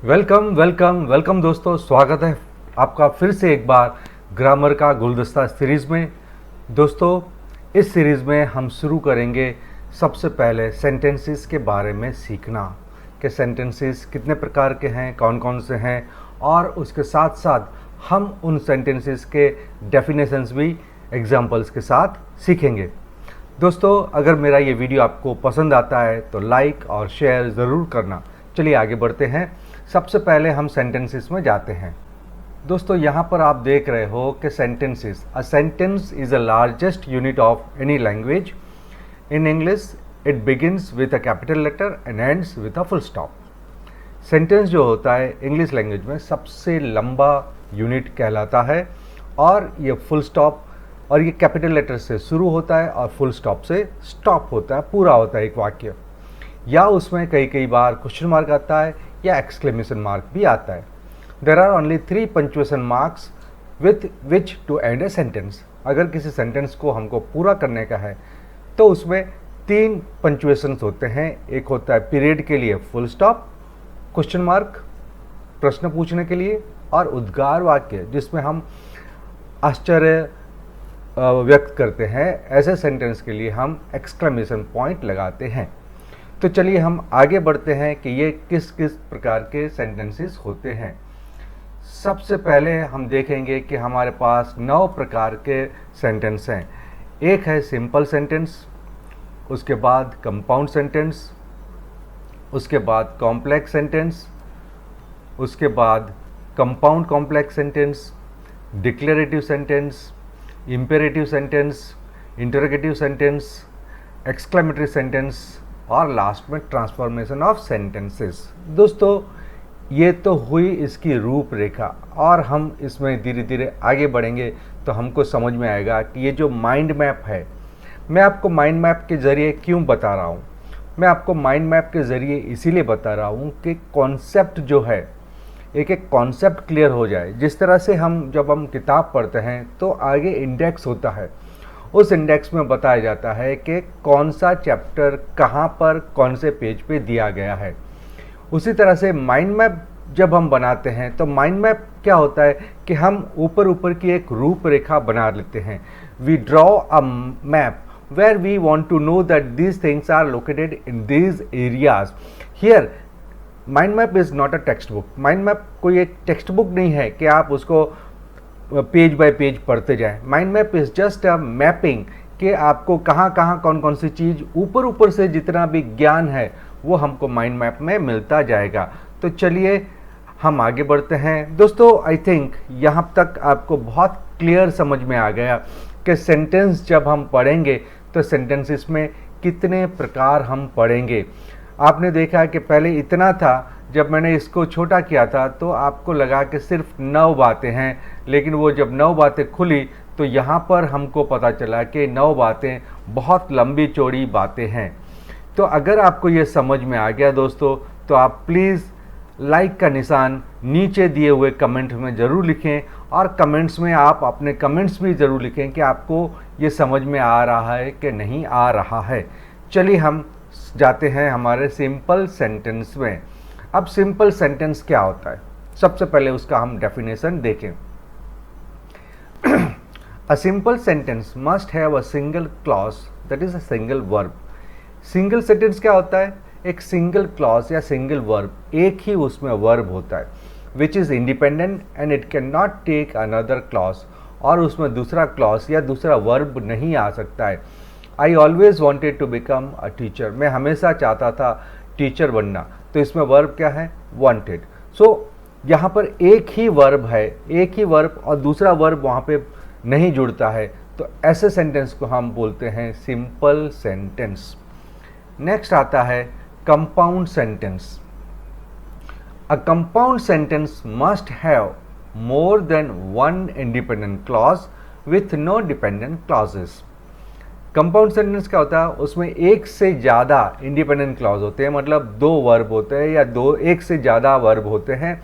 Welcome welcome welcome दोस्तों, स्वागत है आपका फिर से एक बार ग्रामर का गुलदस्ता सीरीज़ में। दोस्तों, इस सीरीज़ में हम शुरू करेंगे सबसे पहले सेंटेंसेस के बारे में सीखना कि सेंटेंसेस कितने प्रकार के हैं, कौन कौन से हैं, और उसके साथ साथ हम उन सेंटेंसेस के डेफिनेशंस भी एग्जाम्पल्स के साथ सीखेंगे। दोस्तों, अगर मेरा ये वीडियो आपको पसंद आता है तो लाइक और शेयर ज़रूर करना। चलिए आगे बढ़ते हैं। सबसे पहले हम सेंटेंसेस में जाते हैं। दोस्तों, यहाँ पर आप देख रहे हो कि sentences, a sentence is the largest unit of any language. In English it begins with a capital letter and ends with a full stop. Sentence जो होता है इंग्लिश लैंग्वेज में सबसे लंबा यूनिट कहलाता है, और ये फुल स्टॉप और ये कैपिटल लेटर से शुरू होता है और फुल स्टॉप से स्टॉप होता है, पूरा होता है एक वाक्य। या उसमें कई बार क्वेश्चन मार्क आता है या एक्सक्लेमेशन मार्क भी आता है। There are only 3 punctuation marks with which to end a sentence. अगर किसी सेंटेंस को हमको पूरा करने का है तो उसमें 3 पंक्चुएशंस होते हैं। एक होता है पीरियड के लिए फुल स्टॉप, क्वेश्चन मार्क प्रश्न पूछने के लिए, और उद्गार वाक्य जिसमें हम आश्चर्य व्यक्त करते हैं। ऐसे सेंटेंस के लिए हम एक्सक्लेमेशन पॉइंट लगाते हैं। तो चलिए हम आगे बढ़ते हैं कि ये किस किस प्रकार के सेंटेंसेस होते हैं। सबसे पहले हम देखेंगे कि हमारे पास 9 प्रकार के सेंटेंस हैं। एक है सिंपल सेंटेंस, उसके बाद कंपाउंड सेंटेंस, उसके बाद कॉम्प्लेक्स सेंटेंस, उसके बाद compound complex sentence, declarative sentence, imperative sentence, interrogative sentence, exclamatory sentence, और लास्ट में ट्रांसफॉर्मेशन ऑफ सेंटेंसेस। दोस्तों, ये तो हुई इसकी रूपरेखा, और हम इसमें धीरे धीरे आगे बढ़ेंगे तो हमको समझ में आएगा कि ये जो माइंड मैप है, मैं आपको माइंड मैप के ज़रिए क्यों बता रहा हूँ। मैं आपको माइंड मैप के ज़रिए इसीलिए बता रहा हूँ कि कॉन्सेप्ट जो है, एक एक कॉन्सेप्ट क्लियर हो जाए। जिस तरह से जब हम किताब पढ़ते हैं तो आगे इंडेक्स होता है, उस इंडेक्स में बताया जाता है कि कौन सा चैप्टर कहाँ पर कौन से पेज पे दिया गया है। उसी तरह से माइंड मैप जब हम बनाते हैं तो माइंड मैप क्या होता है कि हम ऊपर की एक रूपरेखा बना लेते हैं। We draw a map where we want to know that these things are located in these areas. Here mind map is not a textbook. Mind map कोई एक टेक्स्ट बुक नहीं है कि आप उसको पेज बाय पेज पढ़ते जाएं। Mind map is just a mapping कि आपको कहाँ कौन कौन सी चीज़ ऊपर से जितना भी ज्ञान है वो हमको माइंड मैप में मिलता जाएगा। तो चलिए हम आगे बढ़ते हैं। दोस्तों, आई थिंक यहाँ तक आपको बहुत क्लियर समझ में आ गया कि सेंटेंस जब हम पढ़ेंगे तो सेंटेंसेस में कितने प्रकार हम पढ़ेंगे। आपने देखा कि पहले इतना था, जब मैंने इसको छोटा किया था तो आपको लगा कि सिर्फ 9 बातें हैं, लेकिन वो जब 9 बातें खुली तो यहाँ पर हमको पता चला कि 9 बातें बहुत लंबी चौड़ी बातें हैं। तो अगर आपको ये समझ में आ गया दोस्तों, तो आप प्लीज़ लाइक का निशान नीचे दिए हुए कमेंट में ज़रूर लिखें, और कमेंट्स में आप अपने कमेंट्स भी ज़रूर लिखें कि आपको ये समझ में आ रहा है कि नहीं आ रहा है। चलिए हम जाते हैं हमारे सिंपल सेंटेंस में। अब सिंपल सेंटेंस क्या होता है, सबसे पहले उसका हम डेफिनेशन देखें। A simple sentence must have a single clause that is a single verb. Single sentence क्या होता है? एक सिंगल क्लॉज या सिंगल वर्ब, एक ही उसमें वर्ब होता है, which is independent and it can not take another clause, और उसमें दूसरा क्लॉज या दूसरा वर्ब नहीं आ सकता है। I always wanted to become a teacher. मैं हमेशा चाहता था टीचर बनना, तो इसमें वर्ब क्या है? वांटेड। सो यहाँ पर एक ही वर्ब है, एक ही वर्ब, और दूसरा वर्ब वहाँ पे नहीं जुड़ता है, तो ऐसे सेंटेंस को हम बोलते हैं सिंपल सेंटेंस। नेक्स्ट आता है compound sentence. A compound sentence must have more than one independent clause with no dependent clauses. Compound sentence क्या होता है? उसमें एक से ज़्यादा इंडिपेंडेंट क्लॉज होते हैं, मतलब 2 वर्ब होते हैं या एक से ज़्यादा वर्ब होते हैं,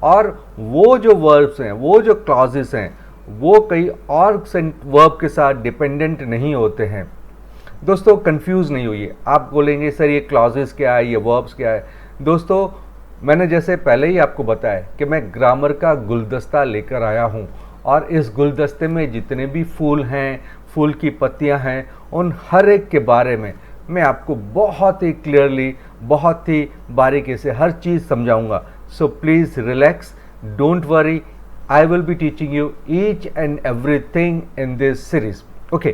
और वो जो वर्ब्स हैं, वो जो क्लॉजेस हैं, वो कई और वर्ब के साथ डिपेंडेंट नहीं होते हैं। दोस्तों, कंफ्यूज नहीं होइए। आप बोलेंगे सर ये क्लॉजेस क्या है, ये वर्ब्स क्या है। दोस्तों, मैंने जैसे पहले ही आपको बताया कि मैं ग्रामर का गुलदस्ता लेकर आया हूँ और इस गुलदस्ते में जितने भी फूल हैं, फूल की पत्तियाँ हैं, उन हर एक के बारे में मैं आपको बहुत ही क्लियरली, बहुत ही बारीकी से हर चीज़ समझाऊंगा। So please relax, don't worry, I will be teaching you each and everything in this series. Okay,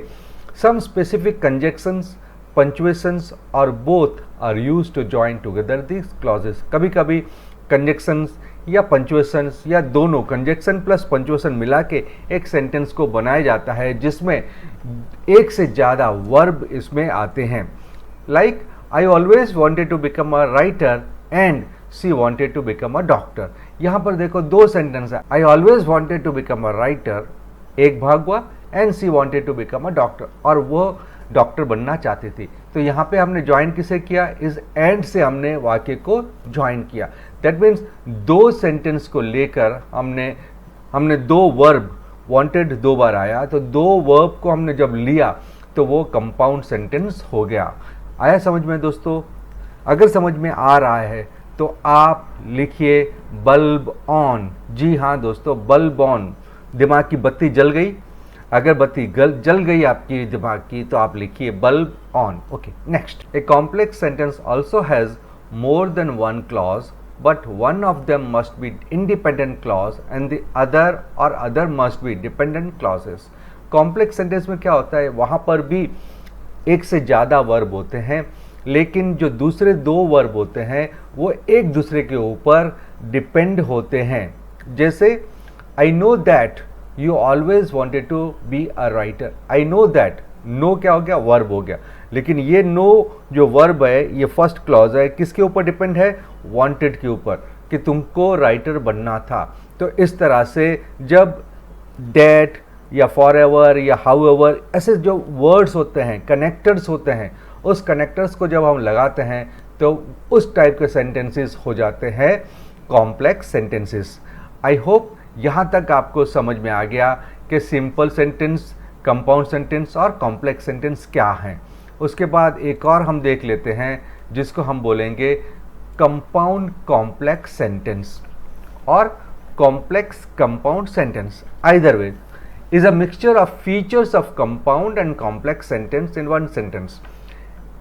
some specific conjunctions, punctuations or both are used to join together these clauses. कभी कभी conjunctions या punctuations या दोनों conjunction plus punctuation मिला के एक sentence को बनाया जाता है जिसमें एक से ज़्यादा verb इसमें आते हैं। Like I always wanted to become a writer and she wanted to become a doctor. यहाँ पर देखो दो सेंटेंस है, I always wanted to become a writer एक भाग हुआ, and she wanted to become a doctor, और वो डॉक्टर बनना चाहती थी। तो यहाँ पे हमने ज्वाइन किसे किया, इस एंड से हमने वाक्य को ज्वाइन किया। दैट मीन्स दो सेंटेंस को लेकर हमने दो वर्ब, वॉन्टेड दो बार आया, तो दो वर्ब को हमने जब लिया तो वो कंपाउंड सेंटेंस हो गया। आया समझ में दोस्तों? अगर समझ में आ रहा है तो आप लिखिए बल्ब ऑन। जी हाँ दोस्तों, बल्ब ऑन, दिमाग की बत्ती जल गई। अगर बत्ती जल गई आपकी दिमाग की तो आप लिखिए bulb on. Okay, next, a complex sentence also has more than one clause but one of them must be independent clause and the other must be dependent clauses. Complex sentence में क्या होता है, वहाँ पर भी एक से ज़्यादा वर्ब होते हैं, लेकिन जो दूसरे दो वर्ब होते हैं वो एक दूसरे के ऊपर डिपेंड होते हैं। जैसे I know that you always wanted to be a writer. I know that, know क्या हो गया, वर्ब हो गया, लेकिन ये नो जो वर्ब है, ये फर्स्ट क्लॉज है, किसके ऊपर डिपेंड है, वॉन्टेड के ऊपर, कि तुमको राइटर बनना था। तो इस तरह से जब डैट या फॉर एवर या हाउ एवर ऐसे जो वर्ड्स होते हैं, कनेक्टर्स होते हैं, उस कनेक्टर्स को जब हम लगाते हैं तो उस टाइप के सेंटेंसेस हो जाते हैं कॉम्प्लेक्स सेंटेंसेस। आई होप यहाँ तक आपको समझ में आ गया कि सिंपल सेंटेंस, कंपाउंड सेंटेंस और कॉम्प्लेक्स सेंटेंस क्या हैं। उसके बाद एक और हम देख लेते हैं जिसको हम बोलेंगे कंपाउंड कॉम्प्लेक्स सेंटेंस और complex compound sentence. Either way is a mixture of features of compound and complex sentence in one sentence.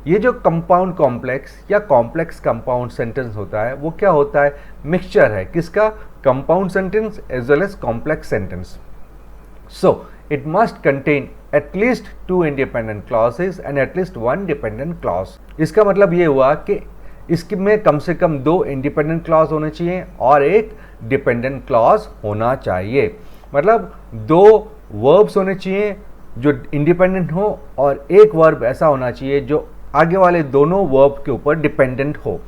ये जो कंपाउंड कॉम्प्लेक्स या कॉम्प्लेक्स कंपाउंड सेंटेंस होता है वो क्या होता है, मिक्सचर है किसका, compound sentence as well as complex sentence. So it must contain at least two independent clauses and at least one dependent clause. इसका मतलब ये हुआ कि इसमें कम से कम दो इंडिपेंडेंट क्लॉज होने चाहिए और एक डिपेंडेंट क्लॉज होना चाहिए। मतलब दो वर्ब्स होने चाहिए जो इंडिपेंडेंट हो और एक वर्ब ऐसा होना चाहिए जो आगे वाले दोनों वर्ब के ऊपर डिपेंडेंट हो।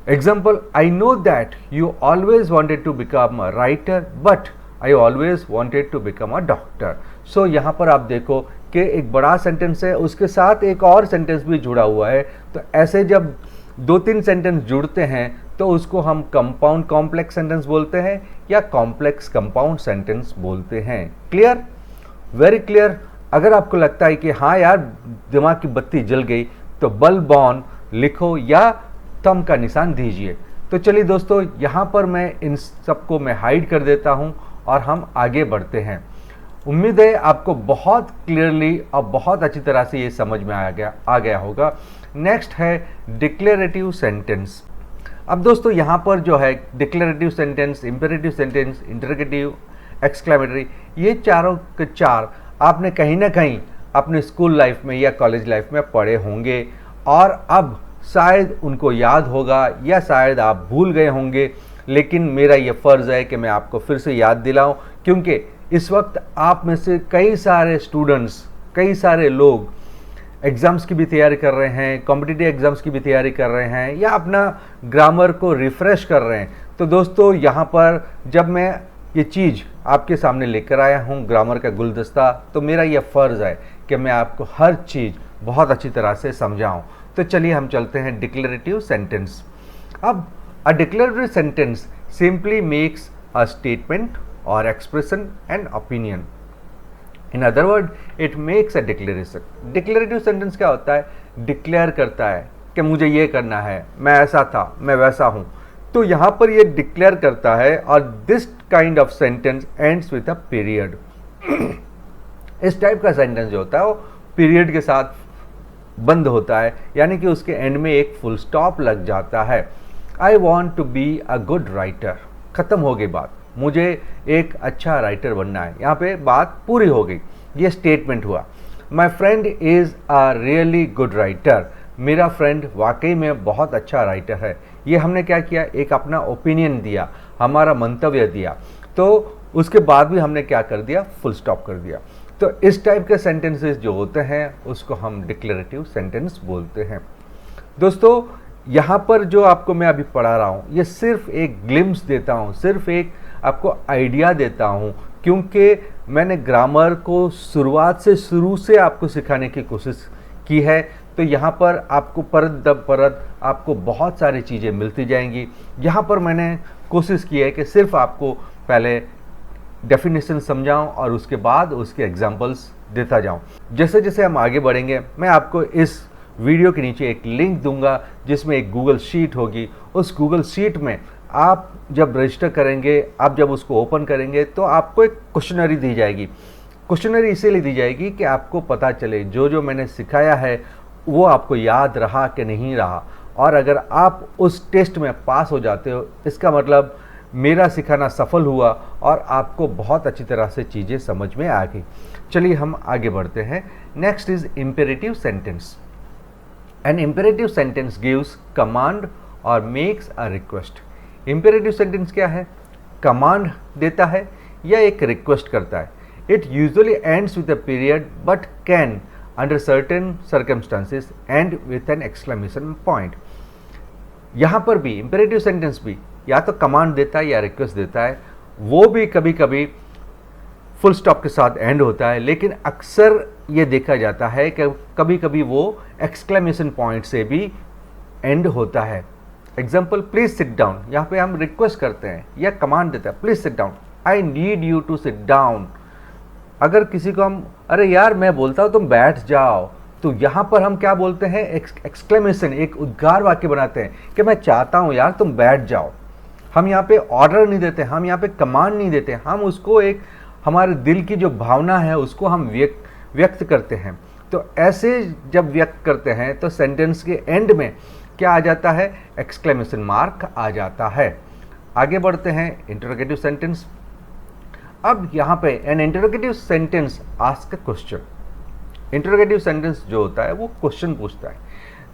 Example, I know that you always wanted to become a writer but I always wanted to become a doctor. So यहाँ पर आप देखो कि एक बड़ा सेंटेंस है, उसके साथ एक और सेंटेंस भी जुड़ा हुआ है। तो ऐसे जब दो तीन सेंटेंस जुड़ते हैं तो उसको हम कंपाउंड कॉम्प्लेक्स सेंटेंस बोलते हैं या कॉम्प्लेक्स कंपाउंड सेंटेंस बोलते हैं। Clear, very clear. अगर आपको लगता है कि हाँ यार दिमाग की बत्ती जल गई तो बल्ब ऑन लिखो या थंब का निशान दीजिए। तो चलिए दोस्तों, यहाँ पर मैं इन सबको मैं हाइड कर देता हूँ और हम आगे बढ़ते हैं। उम्मीद है आपको बहुत क्लियरली और बहुत अच्छी तरह से ये समझ में आ गया होगा। नेक्स्ट है डिक्लेरेटिव सेंटेंस। अब दोस्तों यहाँ पर जो है declarative sentence, imperative sentence, interrogative, exclamatory, ये चारों के चार आपने कहीं ना कहीं अपने स्कूल लाइफ में या कॉलेज लाइफ में पढ़े होंगे और अब शायद उनको याद होगा या शायद आप भूल गए होंगे, लेकिन मेरा ये फ़र्ज़ है कि मैं आपको फिर से याद दिलाऊं, क्योंकि इस वक्त आप में से कई सारे स्टूडेंट्स, कई सारे लोग एग्ज़ाम्स की भी तैयारी कर रहे हैं, कॉम्पिटिटिव एग्ज़ाम्स की भी तैयारी कर रहे हैं या अपना ग्रामर को रिफ़्रेश कर रहे हैं। तो दोस्तों यहाँ पर जब मैं ये चीज़ आपके सामने लेकर आया हूँ, ग्रामर का गुलदस्ता, तो मेरा ये फ़र्ज़ है कि मैं आपको हर चीज़ बहुत अच्छी तरह से समझाऊँ। तो चलिए हम चलते हैं डिक्लेरेटिव सेंटेंस। अब a declarative sentence simply makes a statement और expression and opinion. In other word it makes a declaration. Declarative sentence क्या होता है, डिक्लेयर करता है कि मुझे ये करना है, मैं ऐसा था, मैं वैसा हूँ। तो यहाँ पर ये डिक्लेयर करता है और this kind of sentence ends with a period. इस टाइप का सेंटेंस जो होता है वो पीरियड के साथ बंद होता है, यानी कि उसके एंड में एक फुल स्टॉप लग जाता है। I want to be a good writer, खत्म हो गई बात, मुझे एक अच्छा राइटर बनना है, यहाँ पे बात पूरी हो गई, ये स्टेटमेंट हुआ। My friend is a really good writer, मेरा फ्रेंड वाकई में बहुत अच्छा राइटर है। ये हमने क्या किया, एक अपना ओपिनियन दिया, हमारा मंतव्य दिया, तो उसके बाद भी हमने क्या कर दिया, फुल स्टॉप कर दिया। तो इस टाइप के सेंटेंसेस जो होते हैं उसको हम डिक्लेरेटिव सेंटेंस बोलते हैं। दोस्तों यहाँ पर जो आपको मैं अभी पढ़ा रहा हूँ ये सिर्फ एक ग्लिम्स देता हूँ, सिर्फ एक आपको आइडिया देता हूँ, क्योंकि मैंने ग्रामर को शुरू से आपको सिखाने की कोशिश की है। तो यहाँ पर आपको परत दर परत आपको बहुत सारी चीज़ें मिलती जाएंगी। यहाँ पर मैंने कोशिश की है कि सिर्फ आपको पहले डेफिनेशन समझाऊं और उसके बाद उसके एग्जांपल्स देता जाऊं। जैसे जैसे हम आगे बढ़ेंगे मैं आपको इस वीडियो के नीचे एक लिंक दूंगा जिसमें एक गूगल शीट होगी। उस गूगल शीट में आप जब रजिस्टर करेंगे, आप जब उसको ओपन करेंगे तो आपको एक क्वेश्चनरी दी जाएगी। क्वेश्चनरी इसीलिए दी जाएगी कि आपको पता चले जो जो मैंने सिखाया है वो आपको याद रहा कि नहीं रहा, और अगर आप उस टेस्ट में पास हो जाते हो इसका मतलब मेरा सिखाना सफल हुआ और आपको बहुत अच्छी तरह से चीज़ें समझ में आ गई। चलिए हम आगे बढ़ते हैं। Next is imperative sentence. An imperative sentence gives command और makes a request. Imperative sentence क्या है, कमांड देता है या एक रिक्वेस्ट करता है। It usually ends with a period but can under certain circumstances and with an exclamation point. यहाँ पर भी इम्पेरेटिव सेंटेंस भी या तो कमांड देता है या रिक्वेस्ट देता है, वो भी कभी कभी फुल स्टॉप के साथ एंड होता है, लेकिन अक्सर ये देखा जाता है कि कभी कभी वो एक्सक्लेमेशन पॉइंट से भी एंड होता है। एग्जाम्पल, प्लीज सिट डाउन, यहाँ पे हम रिक्वेस्ट करते हैं या कमांड देता है, please sit down, I need you to sit down. अगर किसी को हम अरे यार मैं बोलता हूँ तुम बैठ जाओ, तो यहाँ पर हम क्या बोलते हैं, एक्सक्लेमेशन, एक उद्गार वाक्य बनाते हैं कि मैं चाहता हूँ यार तुम बैठ जाओ। हम यहाँ पे ऑर्डर नहीं देते, हम यहाँ पे कमांड नहीं देते, हम उसको एक हमारे दिल की जो भावना है उसको हम व्यक्त करते हैं। तो ऐसे जब व्यक्त करते हैं तो सेंटेंस के एंड में क्या आ जाता है, एक्सक्लेमेशन मार्क आ जाता है। आगे बढ़ते हैं, इंटरोगेटिव सेंटेंस। अब यहाँ पे an interrogative sentence ask a question. Interrogative sentence जो होता है वो क्वेश्चन पूछता है।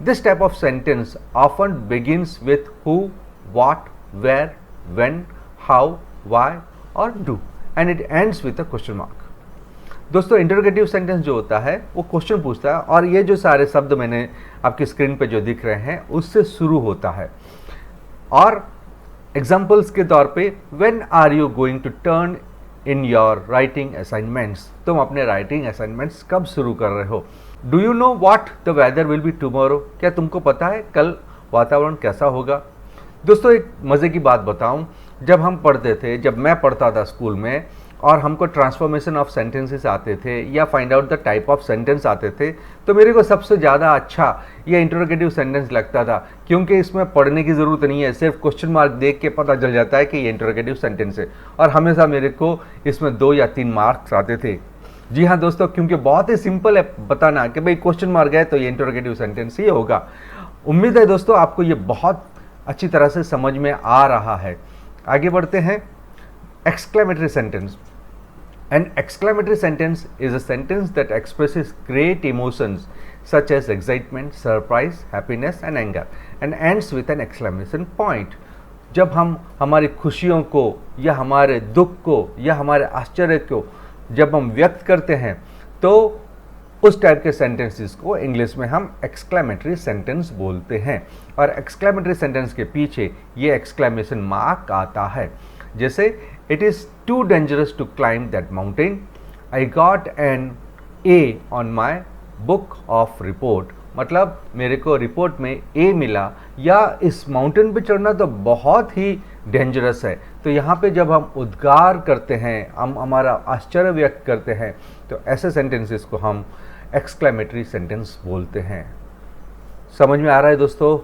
This type of sentence often begins with who, what, where, when, how, why और do and it ends with a question mark. दोस्तों इंटरोगेटिव सेंटेंस जो होता है वो क्वेश्चन पूछता है और ये जो सारे शब्द मैंने आपकी स्क्रीन पे जो दिख रहे हैं उससे शुरू होता है। और एग्जाम्पल्स के तौर पे, when are you going to turn in your writing assignments, तुम अपने राइटिंग असाइनमेंट्स कब शुरू कर रहे हो। Do you know what the weather will be tomorrow, क्या तुमको पता है कल वातावरण कैसा होगा। दोस्तों एक मज़े की बात बताऊं, जब हम पढ़ते थे, जब मैं पढ़ता था स्कूल में और हमको ट्रांसफॉर्मेशन ऑफ सेंटेंसेस आते थे या find out the type of sentence आते थे, तो मेरे को सबसे ज़्यादा अच्छा ये इंटरोगेटिव सेंटेंस लगता था, क्योंकि इसमें पढ़ने की ज़रूरत नहीं है, सिर्फ क्वेश्चन मार्क देख के पता चल जाता है कि ये इंटरोगेटिव सेंटेंस है। और हमेशा मेरे को इसमें 2 या 3 मार्क्स आते थे। जी हाँ दोस्तों, क्योंकि बहुत ही सिंपल है बताना कि भाई क्वेश्चन मार्क है तो ये इंटरोगेटिव सेंटेंस ही होगा। उम्मीद है दोस्तों आपको ये बहुत अच्छी तरह से समझ में आ रहा है। आगे बढ़ते हैं, exclamatory sentence. An exclamatory sentence is a sentence that expresses great emotions such as excitement, surprise, happiness and anger and ends with an exclamation point. जब हम हमारी खुशियों को या हमारे दुख को या हमारे आश्चर्य को जब हम व्यक्त करते हैं तो उस टाइप के सेंटेंसेस को इंग्लिश में हम एक्सक्लेमेटरी सेंटेंस बोलते हैं। और एक्सक्लेमेटरी सेंटेंस के पीछे ये एक्सक्लेमेशन मार्क आता है। जैसे, it is too dangerous to climb that mountain, I got an A on my book of report, मतलब मेरे को रिपोर्ट में ए मिला, या इस माउंटेन पे चढ़ना तो बहुत ही डेंजरस है। तो यहाँ पे जब हम उद्गार करते हैं, हम हमारा आश्चर्य व्यक्त करते हैं, तो ऐसे सेंटेंसेस को हम एक्सक्लेमेटरी सेंटेंस बोलते हैं। समझ में आ रहा है दोस्तों?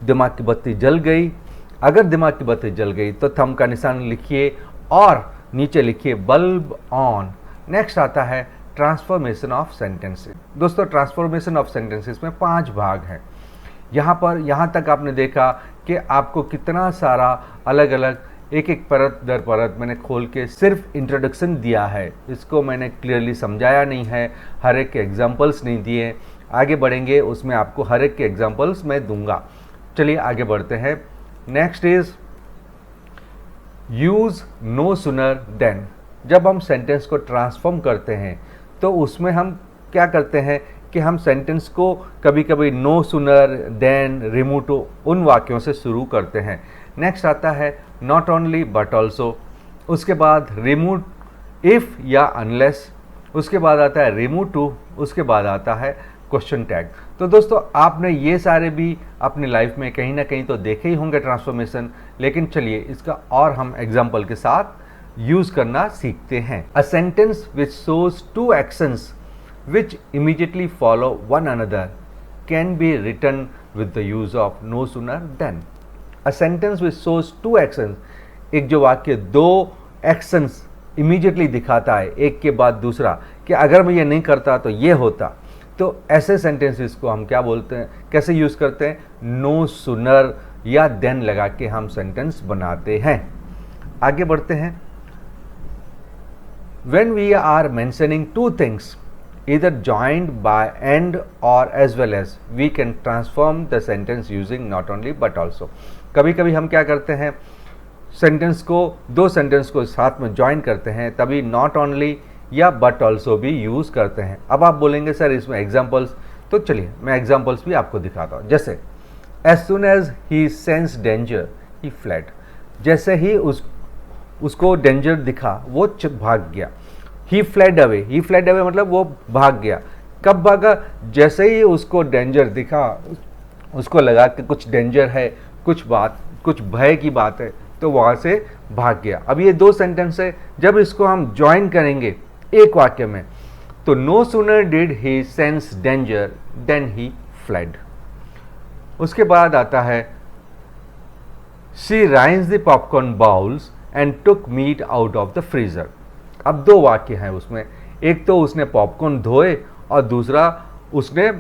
दिमाग की बत्ती जल गई। अगर दिमाग की बत्ती जल गई तो थंब का निशान लिखिए और नीचे लिखिए बल्ब ऑन। नेक्स्ट आता है ट्रांसफॉर्मेशन ऑफ सेंटेंसेस। दोस्तों ट्रांसफॉर्मेशन ऑफ सेंटेंसेस में 5 भाग हैं। यहाँ तक आपने देखा कि आपको कितना सारा अलग अलग एक एक परत दर परत मैंने खोल के सिर्फ इंट्रोडक्शन दिया है, इसको मैंने क्लियरली समझाया नहीं है, हर एक के एग्जाम्पल्स नहीं दिए। आगे बढ़ेंगे उसमें आपको हर एक के एग्जाम्पल्स मैं दूंगा। चलिए आगे बढ़ते हैं। Next is use no sooner than. जब हम सेंटेंस को ट्रांसफॉर्म करते हैं तो उसमें हम क्या करते हैं कि हम सेंटेंस को कभी कभी no sooner then remove to उन वाक्यों से शुरू करते हैं। नेक्स्ट आता है नॉट ओनली बट ऑल्सो, उसके बाद रिमूव इफ़ या अनलेस, उसके बाद आता है रिमूव टू, उसके बाद आता है क्वेश्चन टैग। तो दोस्तों आपने ये सारे भी अपनी लाइफ में कहीं ना कहीं तो देखे ही होंगे ट्रांसफॉर्मेशन, लेकिन चलिए इसका और हम एग्जाम्पल के साथ यूज करना सीखते हैं। A sentence which shows 2 actions which immediately follow one another can be written with the use of no sooner than. A sentence which shows 2 actions, एक जो वाक्य 2 actions immediately दिखाता है एक के बाद दूसरा, कि अगर मैं ये नहीं करता तो ये होता, तो ऐसे sentences को हम क्या बोलते हैं, कैसे यूज करते हैं? no sooner या then लगा के हम sentence बनाते हैं। आगे बढ़ते हैं। When we are mentioning 2 things either joined by and or as well as, we can transform the sentence using not only but also. कभी कभी हम क्या करते हैं, सेंटेंस को 2 सेंटेंस को साथ में ज्वाइन करते हैं, तभी not only या but also भी यूज़ करते हैं। अब आप बोलेंगे सर इसमें एग्जाम्पल्स, तो चलिए मैं एग्जाम्पल्स भी आपको दिखाता हूँ। जैसे as soon as he sensed danger he fled, जैसे ही उसको डेंजर दिखा वो भाग गया। ही फ्लैड अवे, ही फ्लैड अवे मतलब वो भाग गया। कब भागा? जैसे ही उसको डेंजर दिखा, उसको लगा कि कुछ डेंजर है, कुछ भय की बात है, तो वहाँ से भाग गया। अब ये 2 सेंटेंस है, जब इसको हम ज्वाइन करेंगे एक वाक्य में, तो no sooner did he sense danger than he fled. उसके बाद आता है she rinse the popcorn bowls and took meat out of the freezer. अब 2 वाक्य हैं उसमें, एक तो उसने पॉपकॉर्न धोए और दूसरा उसने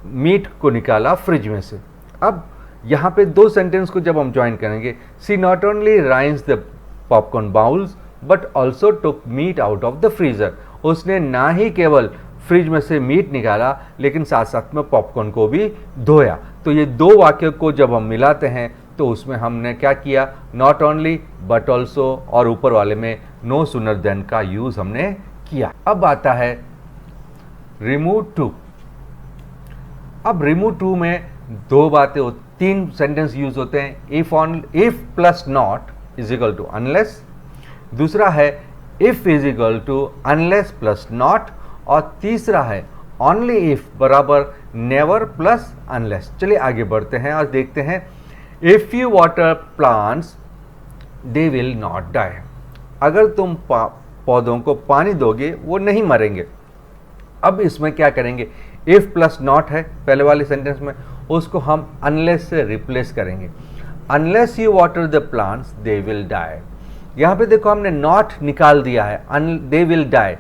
मीट को निकाला फ्रिज में से। अब यहाँ पे 2 सेंटेंस को जब हम ज्वाइन करेंगे, she not only rinse the popcorn bowls but also took meat out of the freezer. उसने ना ही केवल फ्रिज में से मीट निकाला लेकिन साथ साथ में पॉपकॉर्न को भी धोया। तो ये 2 वाक्य को जब हम मिलाते हैं तो उसमें हमने क्या किया, नॉट ओनली बट ऑल्सो और ऊपर वाले में नो सूनर देन का यूज हमने किया। अब आता है रिमूव टू। अब रिमूव टू में 2 बातें 3 सेंटेंस यूज होते हैं। If plus not is equal to unless, दूसरा है if is equal to unless plus not, और तीसरा है ओनली इफ बराबर नेवर प्लस अनलेस। चलिए आगे बढ़ते हैं और देखते हैं। If you water plants they will not die, अगर तुम पौधों को पानी दोगे वो नहीं मरेंगे। अब इसमें क्या करेंगे, इफ प्लस नॉट है पहले वाले सेंटेंस में, उसको हम अनलेस से रिप्लेस करेंगे। Unless you water the plants they will die. यहाँ पे देखो हमने नॉट निकाल दिया है, दे विल डाई।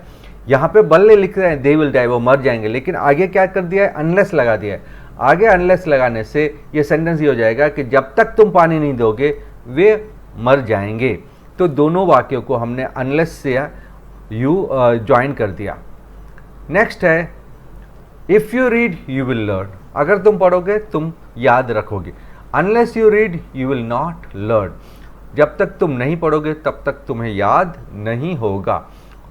यहाँ पे बल्ले लिख रहे हैं दे विल डाई, वो मर जाएंगे, लेकिन आगे क्या कर दिया है, अनलेस लगा दिया है। आगे अनलेस लगाने से ये सेंटेंस ये हो जाएगा कि जब तक तुम पानी नहीं दोगे वे मर जाएंगे। तो दोनों वाक्यों को हमने अनलेस से ज्वाइन कर दिया। नेक्स्ट है if you read you will learn, अगर तुम पढ़ोगे तुम याद रखोगे। Unless you read you will not learn, जब तक तुम नहीं पढ़ोगे तब तक तुम्हें याद नहीं होगा।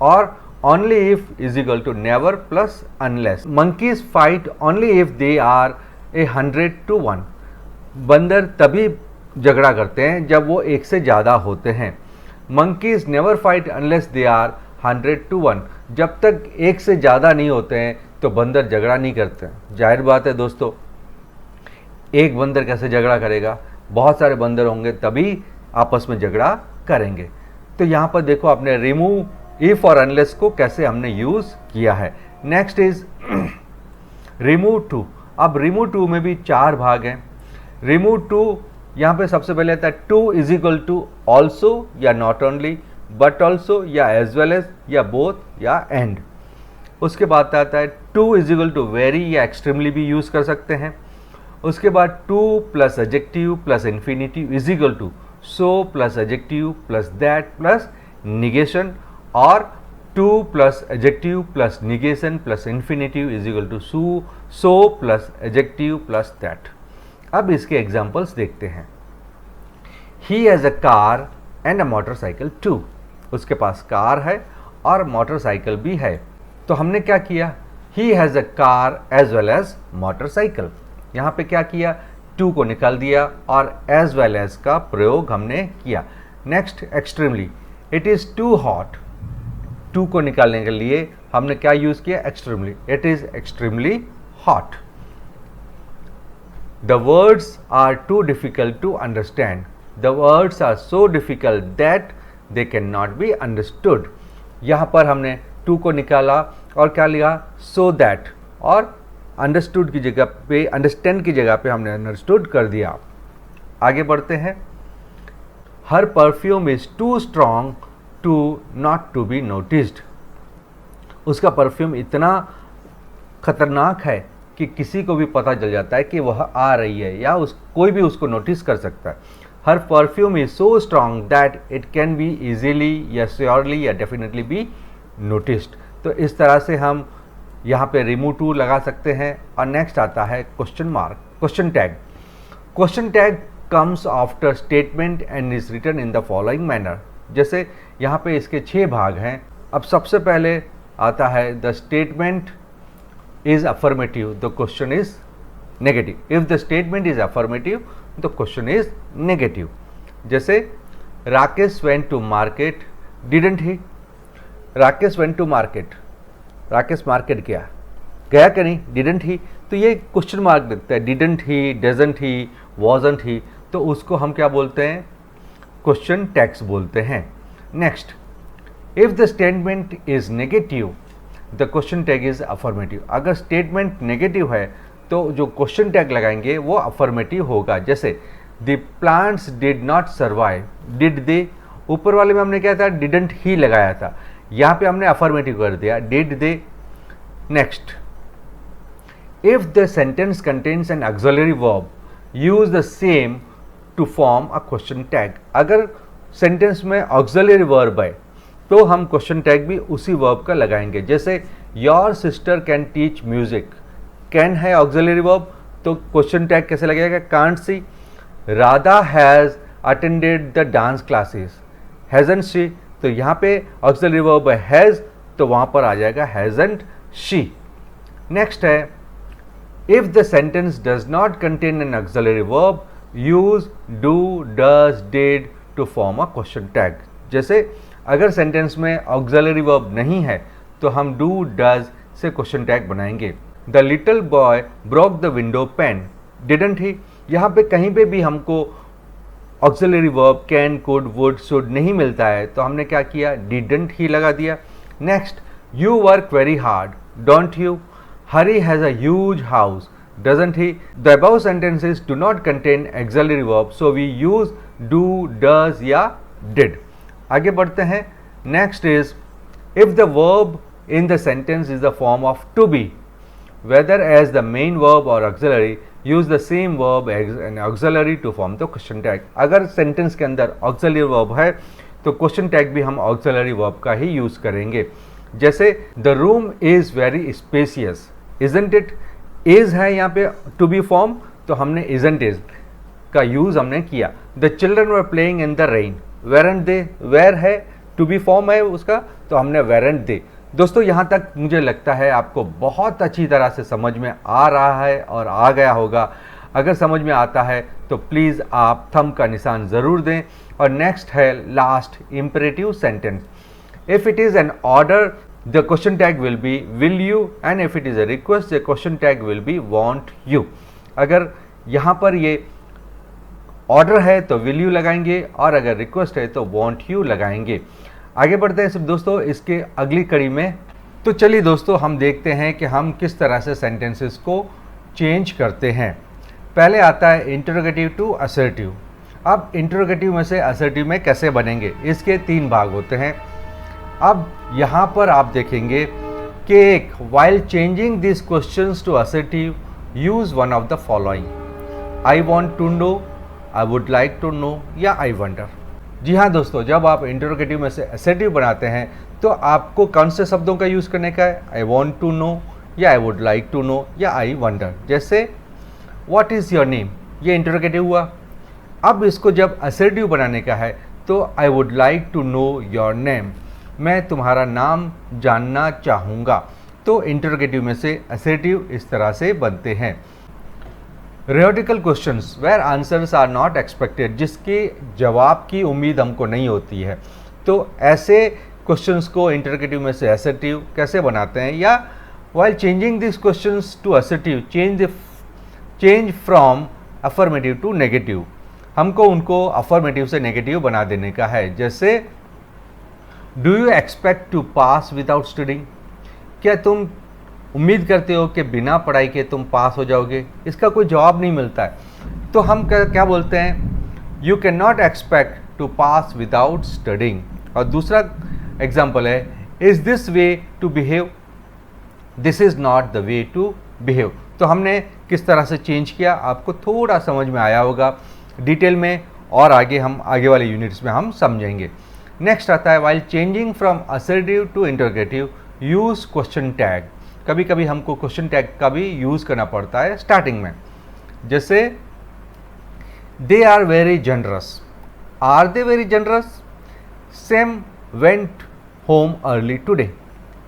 और only if is equal to never plus unless. Monkeys fight only if they are 100 to 1, बंदर तभी झगड़ा करते हैं जब वो 1 से ज़्यादा होते हैं। Monkeys never fight unless they are 100 to 1, जब तक 1 से ज़्यादा नहीं होते हैं तो बंदर झगड़ा नहीं करते हैं। जाहिर बात है दोस्तों, एक बंदर कैसे झगड़ा करेगा, बहुत सारे बंदर होंगे तभी आपस में झगड़ा करेंगे। तो यहाँ पर देखो आपने रिमूव इफ और अनलेस को कैसे हमने यूज किया है। Next is remove two. अब रिमूव टू में भी 4 भाग हैं। रिमूव टू यहाँ पे सबसे पहले आता है too is equal to also या नॉट ओनली, बट ऑल्सो या एज वेल एज या बोथ या एंड। उसके बाद आता है too is equal to very या एक्सट्रीमली भी यूज़ कर सकते हैं। उसके बाद too plus adjective plus infinitive is equal to so plus adjective plus that plus negation, और too plus adjective plus negation plus infinitive is equal to so plus adjective plus that. अब इसके examples देखते हैं। He has a car and a motorcycle too, उसके पास car है और motorcycle भी है। तो हमने क्या किया, he has a car as well as motorcycle, यहाँ पे क्या किया, टू को निकाल दिया और एज वेल एज का प्रयोग हमने किया। Next extremely, it is too hot, too को निकालने के लिए हमने क्या यूज़ किया, extremely, it is extremely hot. The words are too difficult to understand. The words are so difficult that they cannot be understood. यहाँ पर हमने to को निकाला और क्या लिया, so that, और understood की जगह पे, understand की जगह पे हमने understood कर दिया। आगे बढ़ते हैं। Her perfume is too strong to not to be noticed. उसका परफ्यूम इतना खतरनाक है कि किसी को भी पता चल जाता है कि वह आ रही है, या कोई भी उसको नोटिस कर सकता है। Her perfume is so strong that it can be easily या श्योरली या डेफिनेटली बी नोटिस्ड। तो इस तरह से हम यहाँ पे रिमूव टू लगा सकते हैं। और नेक्स्ट आता है question mark, question tag. Question tag comes after statement and is written in the following manner. जैसे यहाँ पे इसके 6 भाग हैं। अब सबसे पहले आता है the statement is affirmative, the question is negative. If the statement is affirmative, the question is negative. जैसे Rakesh went to market, didn't he? Rakesh went to market, Rakesh market गया कि नहीं, didn't he? तो ये क्वेश्चन मार्क देता है, didn't he, doesn't he, wasn't he, तो उसको हम क्या बोलते हैं, क्वेश्चन टैग्स बोलते हैं। Next, if the statement is negative, the question tag is affirmative. अगर स्टेटमेंट नेगेटिव है तो जो क्वेश्चन टैग लगाएंगे वो अफर्मेटिव होगा। जैसे the plants did not survive, did they, ऊपर वाले में हमने क्या था, डिडंट ही लगाया था, यहाँ पे हमने अफर्मेटिव कर दिया, did they. Next, if the sentence contains an auxiliary verb use the same to form a question tag. अगर सेंटेंस में ऑक्सिलरी वर्ब है तो हम क्वेश्चन टैग भी उसी वर्ब का लगाएंगे। जैसे your sister can teach music, can है ऑक्सिलरी वर्ब, तो क्वेश्चन टैग कैसे लगेगा, can't see. Radha has attended the dance classes, hasn't she, तो यहाँ पे ऑक्सिलरी वर्ब है हैज़, तो वहाँ पर आ जाएगा हैजंट शी। नेक्स्ट है, if the sentence does not contain an auxiliary verb use do, does, did to form a question tag. जैसे अगर सेंटेंस में ऑक्सिलरी वर्ब नहीं है तो हम डू, डज से क्वेश्चन टैग बनाएंगे। The little boy broke the window pan, didn't he, यहाँ पे कहीं पे भी हमको auxiliary verb can, could, would, should नहीं मिलता है तो हमने क्या किया, डिडंट ही लगा दिया। Next, you work very hard, don't you. Harry has a huge house, doesn't he. The above sentences do not contain auxiliary verb, so we use do, does या डिड। आगे बढ़ते हैं। Next is, if the verb in the sentence is the form of to be, whether as the main verb और auxiliary, use the same verb and auxiliary to form the question tag. अगर sentence के अंदर auxiliary verb है तो question tag भी हम auxiliary verb का ही use करेंगे। जैसे the room is very spacious, isn't it, is है यहाँ पे टू बी फॉर्म तो हमने इजंट इज का यूज हमने किया। The children were playing in the rain, weren't they, were है टू बी फॉर्म है उसका तो हमने वेरेंट दे। दोस्तों यहाँ तक मुझे लगता है आपको बहुत अच्छी तरह से समझ में आ रहा है और आ गया होगा। अगर समझ में आता है तो प्लीज़ आप थंब का निशान ज़रूर दें। और नेक्स्ट है last, imperative sentence. If it is an order the question tag will be will you, and if it is a request the question tag will be want you. अगर यहाँ पर ये ऑर्डर है तो विल यू लगाएंगे और अगर request है तो वांट यू लगाएंगे। आगे बढ़ते हैं सब दोस्तों इसके अगली कड़ी में। तो चलिए दोस्तों हम देखते हैं कि हम किस तरह से सेंटेंसेस को चेंज करते हैं। पहले आता है इंटरोगेटिव टू असर्टिव। अब इंटरोगेटिव में से असर्टिव में कैसे बनेंगे, इसके 3 भाग होते हैं। अब यहाँ पर आप देखेंगे कि एक while changing this questions to assertive use one of the following, I want to know, I would like to know या आई वंडर। जी हाँ दोस्तों, जब आप इंटरोगेटिव में से असर्टिव बनाते हैं तो आपको कौन से शब्दों का यूज़ करने का है, आई वॉन्ट टू नो या I would like to know या आई वंडर। जैसे व्हाट इज़ योर नेम, ये इंटरोगेटिव हुआ। अब इसको जब असर्टिव बनाने का है तो I would like to know your name, मैं तुम्हारा नाम जानना चाहूँगा। तो इंटरोगेटिव में से असर्टिव इस तरह से बनते हैं। Rhetorical questions where answers are not expected, जिसके जवाब की उम्मीद हमको नहीं होती है, तो ऐसे क्वेश्चंस को इंटरोगेटिव में से असर्टिव कैसे बनाते हैं। या while changing this questions to assertive change from affirmative to negative, हमको उनको अफर्मेटिव से नेगेटिव बना देने का है। जैसे do you expect to pass without studying, क्या तुम उम्मीद करते हो कि बिना पढ़ाई के तुम पास हो जाओगे, इसका कोई जवाब नहीं मिलता है, तो हम क्या बोलते हैं, you can not expect to pass without studying. और दूसरा एग्जाम्पल है, is this way to behave, this is not the way to behave. तो हमने किस तरह से चेंज किया, आपको थोड़ा समझ में आया होगा डिटेल में, और आगे वाले यूनिट्स में हम समझेंगे। नेक्स्ट आता है while changing from assertive to interrogative use question tag. कभी कभी हमको क्वेश्चन टैग का भी यूज़ करना पड़ता है स्टार्टिंग में। जैसे they are very generous, are they very generous, Sam went home early today,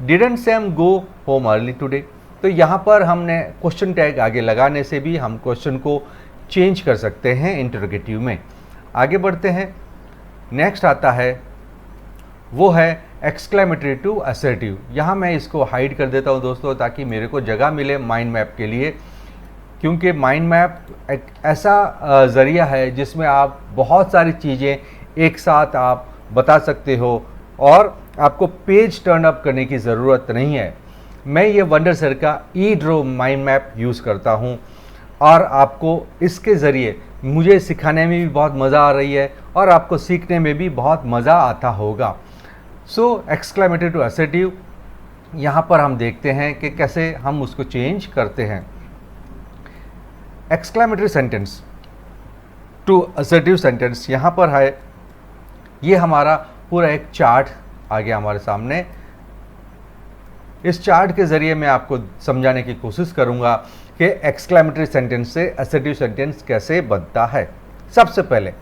didn't Sam go home early today. तो यहाँ पर हमने क्वेश्चन टैग आगे लगाने से भी हम क्वेश्चन को चेंज कर सकते हैं इंटरोगेटिव में। आगे बढ़ते हैं। नेक्स्ट आता है वो है एक्सक्लेमेटरी टू असर्टिव। यहाँ मैं इसको हाइड कर देता हूँ दोस्तों, ताकि मेरे को जगह मिले माइंड मैप के लिए, क्योंकि माइंड मैप एक ऐसा ज़रिया है जिसमें आप बहुत सारी चीज़ें एक साथ आप बता सकते हो और आपको पेज टर्न अप करने की ज़रूरत नहीं है। मैं ये वंडर सर का ई ड्रो माइंड मैप यूज़ करता हूँ और आपको इसके ज़रिए मुझे सिखाने में भी बहुत मज़ा आ रही है और आपको सीखने में भी बहुत मज़ा आता होगा। सो एक्सक्लेमेटरी टू असर्टिव, यहाँ पर हम देखते हैं कि कैसे हम उसको चेंज करते हैं। Exclamatory sentence to assertive sentence यहाँ पर है, ये हमारा पूरा एक चार्ट आ गया हमारे सामने। इस चार्ट के ज़रिए मैं आपको समझाने की कोशिश करूँगा कि एक्सक्लेमेटरी सेंटेंस से असर्टिव सेंटेंस कैसे बनता है। सबसे पहले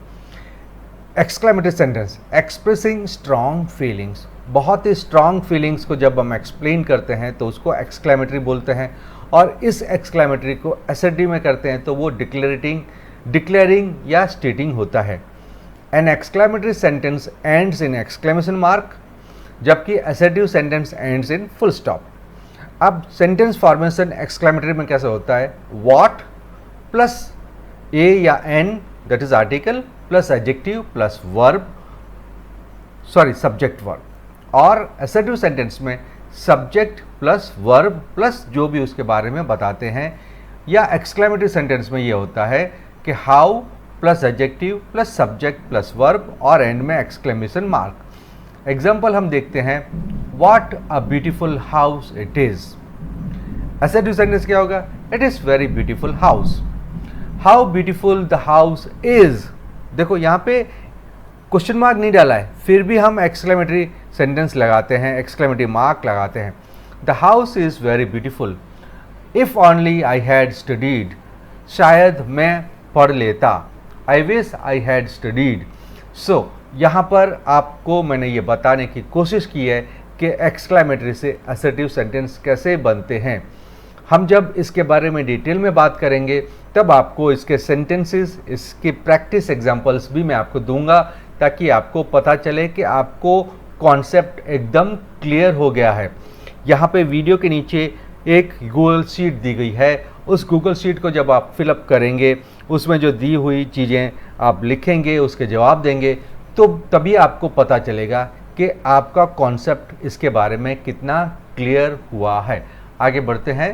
exclamatory sentence expressing strong feelings, बहुत ही स्ट्रॉन्ग फीलिंग्स को जब हम एक्सप्लेन करते हैं तो उसको एक्सक्लेमेटरी बोलते हैं, और इस एक्सक्लेमेटरी को असर्टिव में करते हैं तो वो डिक्लेयरिंग या स्टेटिंग होता है। An exclamatory sentence ends in exclamation mark, जबकि assertive sentence ends in full stop. अब सेंटेंस फॉर्मेशन एक्सक्लेमेटरी में कैसे होता है, व्हाट प्लस ए या an that is article plus adjective plus verb, subject verb, और असर्टिव सेंटेंस में subject plus verb plus जो भी उसके बारे में बताते हैं। या एक्सक्लेमेटरी सेंटेंस में ये होता है कि how plus adjective plus subject plus verb और एंड में एक्सक्लेमेशन मार्क। एग्जाम्पल हम देखते हैं, what a beautiful house it is. Assertive sentence क्या होगा, it is very beautiful house. How beautiful the house is, देखो यहाँ पे क्वेश्चन मार्क नहीं डाला है, फिर भी हम एक्सक्लेमेटरी सेंटेंस लगाते हैं, एक्सक्लेमेटरी मार्क लगाते हैं। The house is very beautiful, if only I had studied, शायद मैं पढ़ लेता, I wish I had studied. So यहाँ पर आपको मैंने ये बताने की कोशिश की है कि एक्सक्लेमेटरी से असर्टिव सेंटेंस कैसे बनते हैं। हम जब इसके बारे में डिटेल में बात करेंगे तब आपको इसके सेंटेंसेस, इसके प्रैक्टिस एग्जांपल्स भी मैं आपको दूंगा, ताकि आपको पता चले कि आपको कॉन्सेप्ट एकदम क्लियर हो गया है। यहाँ पे वीडियो के नीचे एक गूगल शीट दी गई है, उस गूगल शीट को जब आप फिलअप करेंगे, उसमें जो दी हुई चीज़ें आप लिखेंगे, उसके जवाब देंगे, तो तभी आपको पता चलेगा कि आपका कॉन्सेप्ट इसके बारे में कितना क्लियर हुआ है। आगे बढ़ते हैं।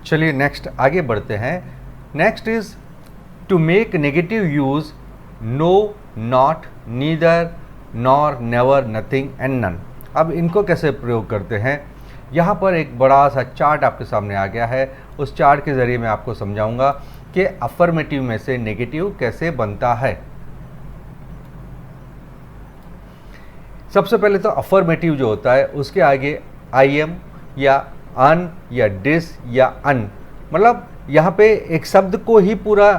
चलिए नेक्स्ट आगे बढ़ते हैं। Next is to make negative use no, not, neither, nor, never, nothing and none. अब इनको कैसे प्रयोग करते हैं, यहाँ पर एक बड़ा सा चार्ट आपके सामने आ गया है। उस चार्ट के ज़रिए मैं आपको समझाऊंगा कि अफर्मेटिव में से नेगेटिव कैसे बनता है। सबसे पहले तो अफर्मेटिव जो होता है उसके आगे आई एम या अन या डिस या अन, मतलब यहाँ पे एक शब्द को ही पूरा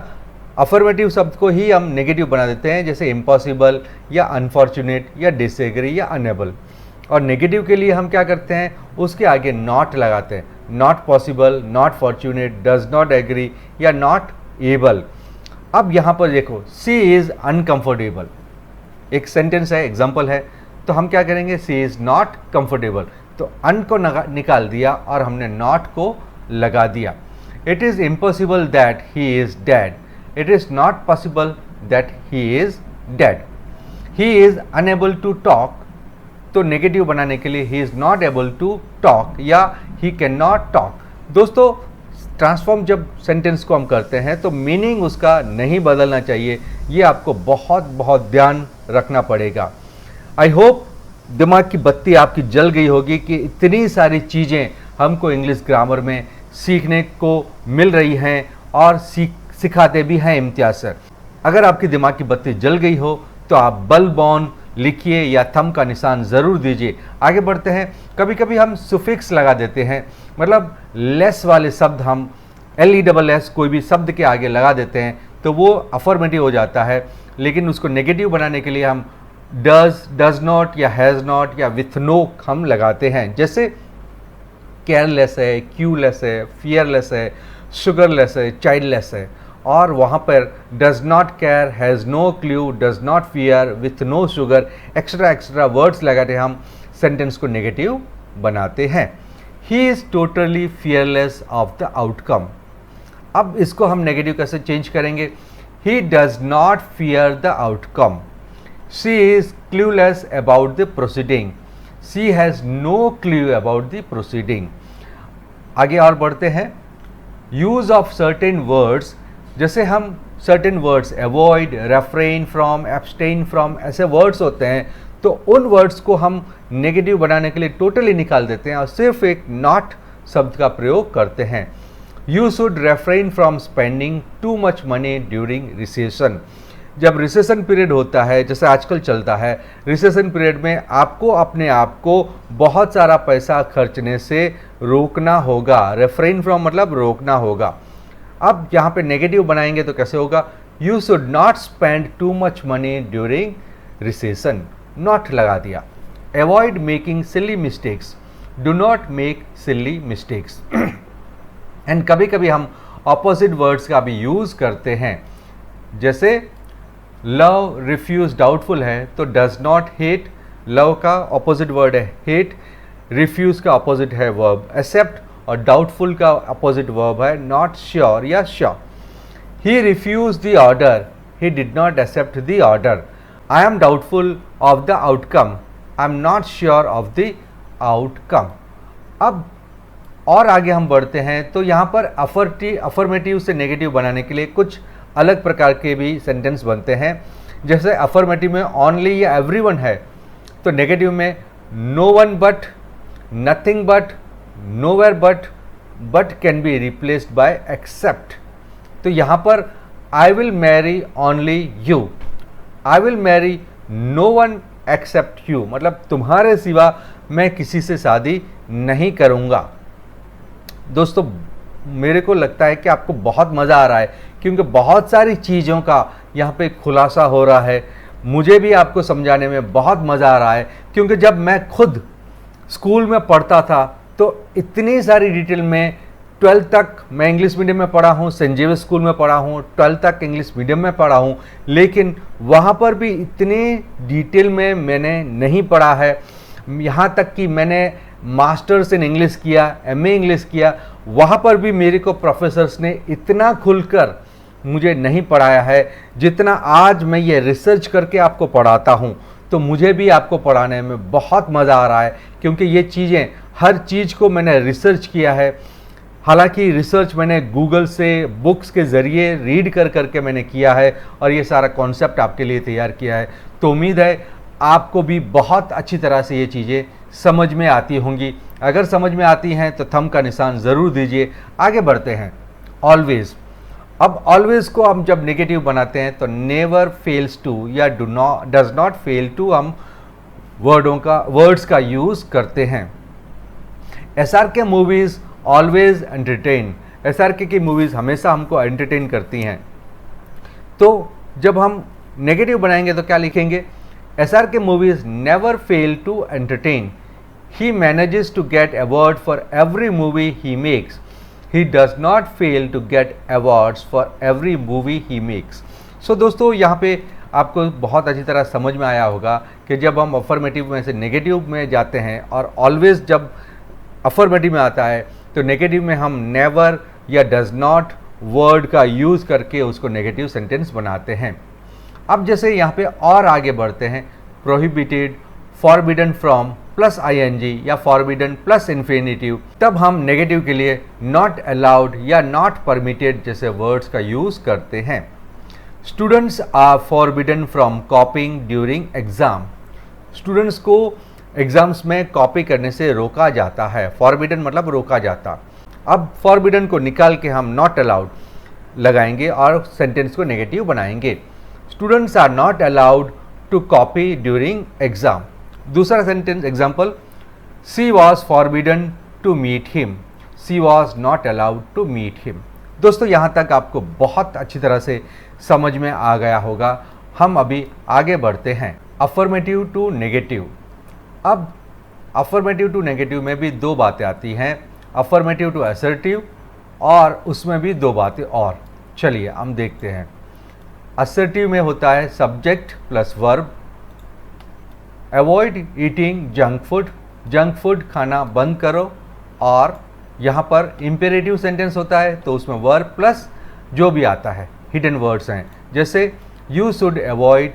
अफर्मेटिव शब्द को ही हम नेगेटिव बना देते हैं, जैसे इम्पॉसिबल या अनफॉर्चुनेट या डिसएग्री या अनेबल। और नेगेटिव के लिए हम क्या करते हैं, उसके आगे नॉट लगाते हैं, not possible, not fortunate, does not agree या नॉट एबल। अब यहाँ पर देखो सी इज़ अनकम्फर्टेबल, एक सेंटेंस है, एग्जाम्पल है, तो हम क्या करेंगे, सी इज़ नॉट कम्फर्टेबल, तो अन को निकाल दिया और हमने नॉट को लगा दिया। It is impossible that he is dead, it is not possible that he is dead. He is unable to talk, तो नेगेटिव बनाने के लिए he is not able to talk या ही कैन नॉट टॉक। दोस्तों transform जब sentence को हम करते हैं तो मीनिंग उसका नहीं बदलना चाहिए, ये आपको बहुत बहुत ध्यान रखना पड़ेगा। आई होप दिमाग की बत्ती आपकी जल गई होगी कि इतनी सारी चीज़ें हमको इंग्लिश ग्रामर में सीखने को मिल रही हैं और सिखाते भी हैं इम्तियाज सर। अगर आपकी दिमाग की बत्ती जल गई हो तो आप बल बॉन लिखिए या थंब का निशान ज़रूर दीजिए। आगे बढ़ते हैं। कभी कभी हम सुफिक्स लगा देते हैं, मतलब लेस वाले शब्द हम LESS कोई भी शब्द के आगे लगा देते हैं तो वो अफर्मेटिव हो जाता है, लेकिन उसको नेगेटिव बनाने के लिए हम डज नॉट या हैज़ नॉट या विथ नो हम लगाते हैं। जैसे केयरलेस है, क्यूलेस है, फियरलेस है, शुगरलेस है, चाइल्डलेस है, और वहाँ पर does not care, has no clue, does not fear, with no sugar, extra words लगाते हम सेंटेंस को नेगेटिव बनाते हैं। He is totally fearless of the outcome. अब इसको हम नेगेटिव कैसे चेंज करेंगे, he does not fear the outcome. She is clueless about the proceeding, she has no clue about the proceeding. आगे और बढ़ते हैं। यूज़ ऑफ सर्टेन वर्ड्स, जैसे हम certain words avoid, refrain from, abstain from, ऐसे words होते हैं, तो उन वर्ड्स को हम नेगेटिव बनाने के लिए टोटली निकाल देते हैं और सिर्फ एक नॉट शब्द का प्रयोग करते हैं। You should refrain from spending too much money during recession. जब रिसेशन पीरियड होता है, जैसे आजकल चलता है, रिसेशन पीरियड में आपको अपने आप को बहुत सारा पैसा खर्चने से रोकना होगा। रेफ्रेन फ्रॉम मतलब रोकना होगा। अब यहाँ पे नेगेटिव बनाएंगे तो कैसे होगा, you should not spend to much money during recession, not लगा दिया। Avoid making silly mistakes, do not make silly mistakes. And कभी कभी हम ऑपोजिट वर्ड्स का भी यूज़ करते हैं, जैसे लव रिफ्यूज डाउटफुल है तो डज नॉट हेट, लव का ऑपोजिट वर्ड है हेट, रिफ्यूज का ऑपोजिट है वर्ब एक्सेप्ट, और डाउटफुल का अपोजिट वर्ब है नॉट श्योर या sure. He refuse the order, he did not accept the order. I am doubtful of the outcome, I am not sure of the outcome. अब और आगे हम बढ़ते हैं तो यहाँ पर अफर्मेटिव से नेगेटिव बनाने के लिए कुछ अलग प्रकार के भी सेंटेंस बनते हैं। जैसे अफर्मेटिव में ओनली या एवरीवन है, तो नेगेटिव में no one but, nothing but, nowhere but can be replaced by except. तो यहाँ पर I will marry only you, I will marry no one except you, मतलब तुम्हारे सिवा मैं किसी से शादी नहीं करूँगा। दोस्तों मेरे को लगता है कि आपको बहुत मज़ा आ रहा है, क्योंकि बहुत सारी चीज़ों का यहाँ पे खुलासा हो रहा है। मुझे भी आपको समझाने में बहुत मज़ा आ रहा है, क्योंकि जब मैं खुद स्कूल में पढ़ता था तो इतनी सारी डिटेल में 12th तक मैं इंग्लिश मीडियम में पढ़ा हूँ, सेंट जेवियर्स स्कूल में पढ़ा हूँ, 12th तक इंग्लिश मीडियम में पढ़ा हूँ, लेकिन वहाँ पर भी इतनी डिटेल में मैंने नहीं पढ़ा है। यहाँ तक कि मैंने मास्टर्स इन इंग्लिश किया, MA इंग्लिश किया, वहाँ पर भी मेरे को प्रोफेसर्स ने इतना खुलकर मुझे नहीं पढ़ाया है जितना आज मैं ये रिसर्च करके आपको पढ़ाता हूँ। तो मुझे भी आपको पढ़ाने में बहुत मज़ा आ रहा है, क्योंकि ये चीज़ें, हर चीज़ को मैंने रिसर्च किया है, हालांकि रिसर्च मैंने गूगल से बुक्स के ज़रिए रीड कर करके मैंने किया है और ये सारा कॉन्सेप्ट आपके लिए तैयार किया है। तो उम्मीद है आपको भी बहुत अच्छी तरह से ये चीज़ें समझ में आती होंगी। अगर समझ में आती हैं तो थंब का निशान ज़रूर दीजिए। आगे बढ़ते हैं। ऑलवेज़, अब ऑलवेज़ को हम जब नेगेटिव बनाते हैं तो नेवर फेल्स टू या डज नॉट फेल टू हम वर्ड्स का यूज़ करते हैं। SRK movies always entertain, SRK की मूवीज़ हमेशा हमको एंटरटेन करती हैं। तो जब हम नेगेटिव बनाएंगे तो क्या लिखेंगे? SRK movies never fail to entertain, he manages to get award for every movie he makes, he does not fail to get awards for every movie he makes. So दोस्तों, यहाँ पे आपको बहुत अच्छी तरह समझ में आया होगा कि जब हम अफर्मेटिव में से नेगेटिव में जाते हैं और ऑलवेज जब अफर्मेटिव में आता है तो नेगेटिव में हम नेवर या डज नॉट वर्ड का यूज़ करके उसको नेगेटिव सेंटेंस बनाते हैं। अब जैसे यहाँ पे और आगे बढ़ते हैं, prohibited, forbidden from plus ING या फॉरबिडन प्लस इन्फिनिटिव, तब हम नेगेटिव के लिए नॉट अलाउड या नॉट परमिटेड जैसे वर्ड्स का यूज़ करते हैं। Students are forbidden from copying during exam, students को एग्ज़ाम्स में कॉपी करने से रोका जाता है। फॉरबिडन मतलब रोका जाता। अब फॉरबिडन को निकाल के हम नॉट अलाउड लगाएंगे और सेंटेंस को नेगेटिव बनाएंगे। Students are not allowed to copy during exam. दूसरा sentence example, she was forbidden to meet him, she was not allowed to meet him. दोस्तों, यहाँ तक आपको बहुत अच्छी तरह से समझ में आ गया होगा। हम अभी आगे बढ़ते हैं। Affirmative to negative. अब अफर्मेटिव टू नेगेटिव में भी दो बातें आती हैं, अफर्मेटिव टू असर्टिव और उसमें भी दो बातें और। चलिए हम देखते हैं। असर्टिव में होता है subject plus verb. Avoid eating junk food, junk food खाना बंद करो। और यहाँ पर इम्पेरेटिव सेंटेंस होता है तो उसमें वर्ब प्लस जो भी आता है, हिडन वर्ड्स हैं, जैसे you should avoid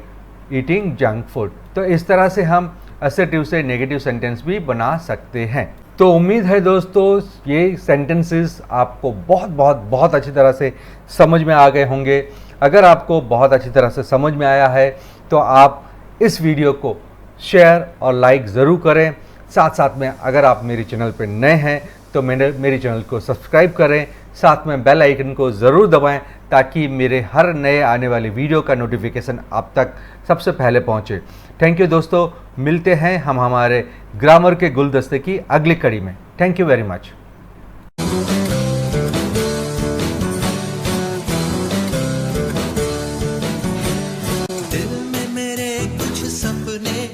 eating junk food. तो इस तरह से हम असर्टिव से नेगेटिव सेंटेंस भी बना सकते हैं। तो उम्मीद है दोस्तों ये सेंटेंसेस आपको बहुत अच्छी तरह से समझ में आ गए होंगे। अगर आपको बहुत अच्छी तरह से समझ में आया है तो आप इस वीडियो को शेयर और लाइक ज़रूर करें। साथ साथ में अगर आप मेरे चैनल पर नए हैं तो मेरे चैनल को सब्सक्राइब करें, साथ में बेल आइकन को ज़रूर दबाएं ताकि मेरे हर नए आने वाले वीडियो का नोटिफिकेशन आप तक सबसे पहले पहुंचे। थैंक यू दोस्तों, मिलते हैं हम हमारे ग्रामर के गुलदस्ते की अगली कड़ी में। Thank you very much. दिल में मेरे कुछ सपने,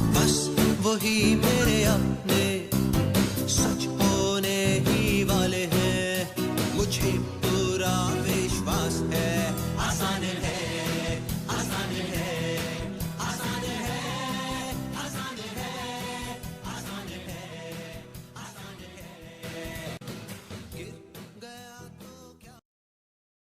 बस वही मेरे अपने।